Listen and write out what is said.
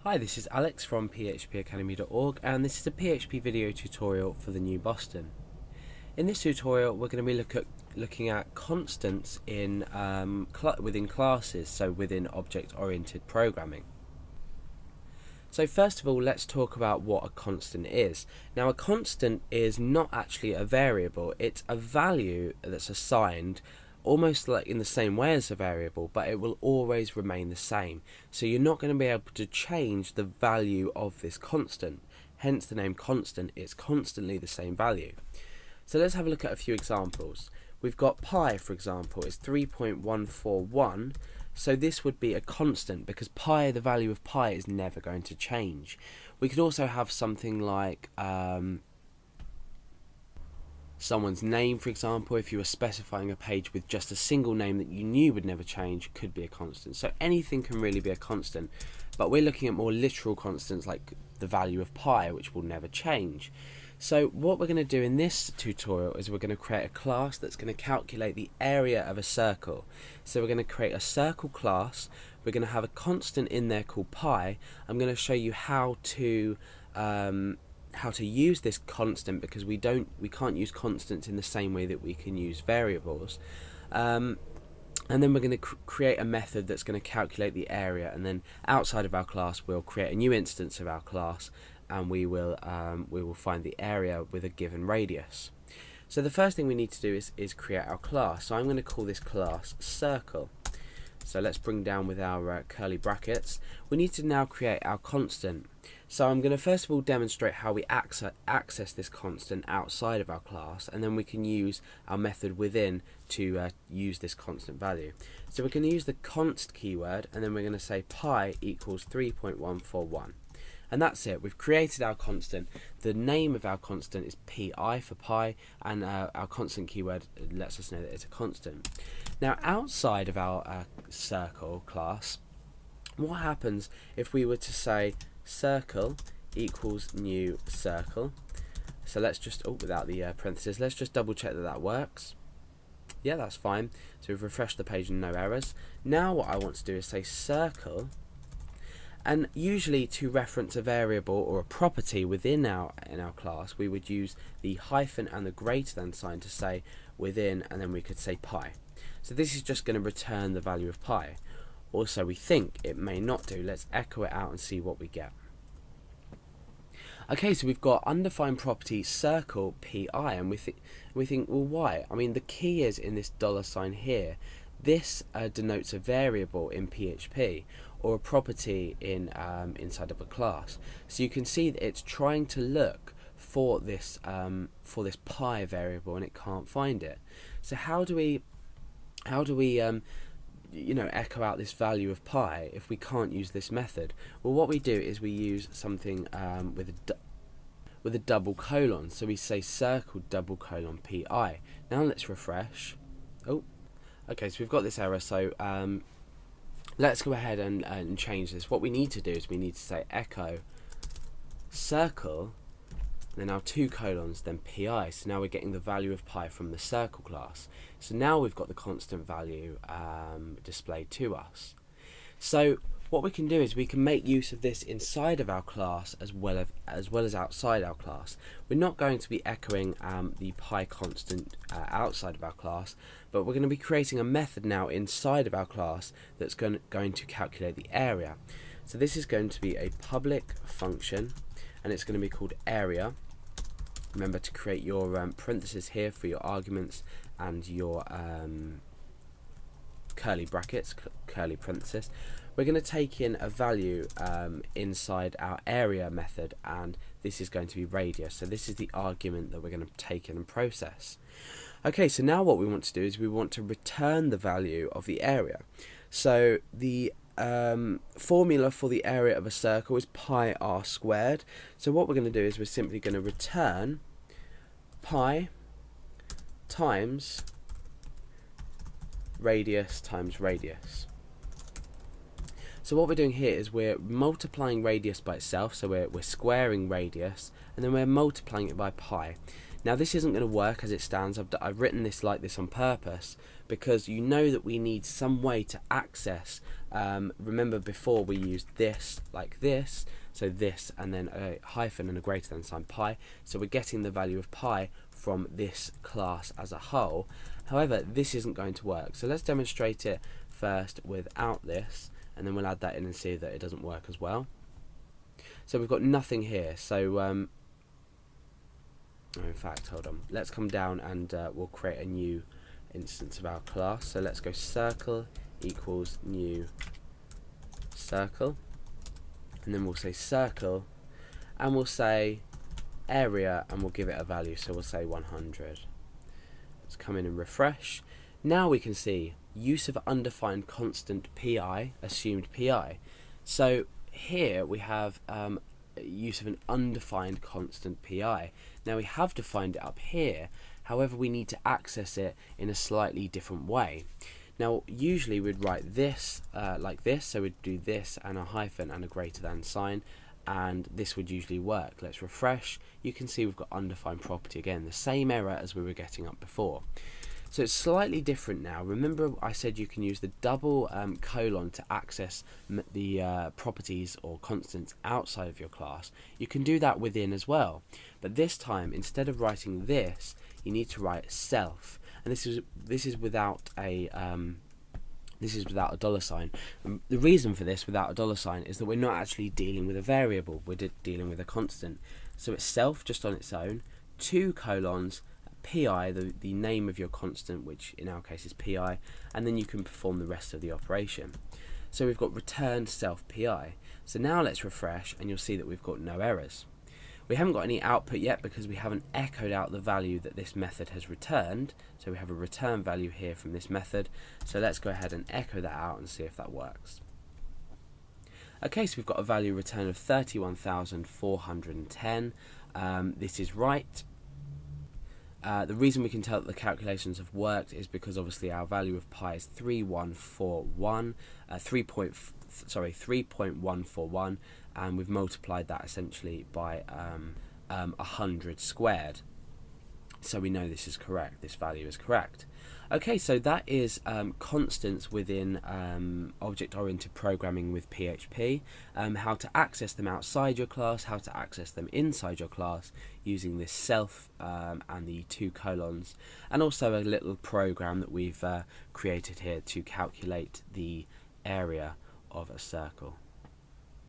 Hi, this is Alex from phpacademy.org, and this is a PHP video tutorial for the New Boston. In this tutorial we're going to be looking at constants in within classes, so within object-oriented programming. So first of all, let's talk about what a constant is. Now, a constant is not actually a variable, it's a value that's assigned almost like in the same way as a variable, but it will always remain the same. So you're not going to be able to change the value of this constant, hence the name constant. It's constantly the same value. So let's have a look at a few examples. We've got pi, for example, is 3.141. So this would be a constant because pi, the value of pi, is never going to change. We could also have something like someone's name, for example. If you were specifying a page with just a single name that you knew would never change, could be a constant. So anything can really be a constant, but we're looking at more literal constants like the value of pi, which will never change. So what we're going to do in this tutorial is we're going to create a class that's going to calculate the area of a circle. So we're going to create a circle class. We're going to have a constant in there called pi. I'm going to show you how to use this constant, because we can't use constants in the same way that we can use variables. And then we're going to create a method that's going to calculate the area, and then outside of our class we'll create a new instance of our class, and we will find the area with a given radius. So the first thing we need to do is create our class. So I'm going to call this class circle. So let's bring down with our curly brackets. We need to now create our constant. So I'm going to first of all demonstrate how we access this constant outside of our class, and then we can use our method within to use this constant value. So we're going to use the const keyword, and then we're going to say pi equals 3.141. And that's it. We've created our constant. The name of our constant is pi for pi, and our constant keyword lets us know that it's a constant. Now, outside of our circle class, what happens if we were to say circle equals new circle? So let's just, without the parentheses, let's just double check that that works. Yeah, that's fine. So we've refreshed the page and no errors. Now what I want to do is say circle, and usually to reference a variable or a property within our class, we would use the hyphen and the greater than sign to say within, and then we could say pi. So this is just going to return the value of pi. Also, we think it may not do. Let's echo it out and see what we get. Okay, so we've got undefined property circle pi, and we think, well, why? I mean, the key is in this $sign here. This denotes a variable in PHP, or a property in inside of a class. So you can see that it's trying to look for this pi variable, and it can't find it. So how do we echo out this value of pi if we can't use this method? Well, what we do is we use something with a double colon. So we say circle double colon pi. Now let's refresh. Okay, so we've got this error. So let's go ahead and change this. What we need to do is we need to say echo circle, then our two colons, then pi. So now we're getting the value of pi from the circle class. So now we've got the constant value displayed to us. So what we can do is we can make use of this inside of our class as well as outside our class. We're not going to be echoing the pi constant outside of our class, but we're going to be creating a method now inside of our class that's going to calculate the area. So this is going to be a public function, and it's going to be called area. Remember to create your parentheses here for your arguments and your curly brackets, curly parentheses. We're going to take in a value inside our area method, and this is going to be radius. So this is the argument that we're going to take in and process. Okay, so now what we want to do is we want to return the value of the area. So the formula for the area of a circle is pi r squared. So what we're going to do is we're simply going to return pi times radius times radius. So what we're doing here is we're multiplying radius by itself, so we're squaring radius, and then we're multiplying it by pi. Now this isn't going to work as it stands. I've written this like this on purpose, because you know that we need some way to access Remember before we used this like this, so this and then a hyphen and a greater than sign pi, so we're getting the value of pi from this class as a whole. However, this isn't going to work, so let's demonstrate it first without this, and then we'll add that in and see that it doesn't work as well. So we've got nothing here, so in fact, hold on, let's come down and we'll create a new instance of our class. So let's go circle equals new circle, and then we'll say circle, and we'll say area, and we'll give it a value, so we'll say 100. Let's come in and refresh. Now we can see use of undefined constant pi, assumed pi. So here we have use of an undefined constant pi. Now we have defined it up here, however we need to access it in a slightly different way. Now usually we'd write this like this, so we'd do this and a hyphen and a greater than sign, and this would usually work. Let's refresh. You can see we've got undefined property again, the same error as we were getting up before. So it's slightly different now. Remember I said you can use the double colon to access the properties or constants outside of your class. You can do that within as well, but this time instead of writing this, you need to write self, and this is without a dollar sign. The reason for this without a dollar sign is that we're not actually dealing with a variable, we're dealing with a constant. So it's self just on its own, 2 colons, pi, the name of your constant, which in our case is pi, and then you can perform the rest of the operation. So we've got return self pi. So now let's refresh, and you'll see that we've got no errors. We haven't got any output yet because we haven't echoed out the value that this method has returned, so we have a return value here from this method. So let's go ahead and echo that out and see if that works. Okay, so we've got a value return of 31,410. This is right. The reason we can tell that the calculations have worked is because obviously our value of pi is 3.141, and we've multiplied that essentially by 100 squared. So we know this is correct, this value is correct. Okay, so that is constants within object-oriented programming with PHP, how to access them outside your class, how to access them inside your class using this self and the 2 colons, and also a little program that we've created here to calculate the area of a circle.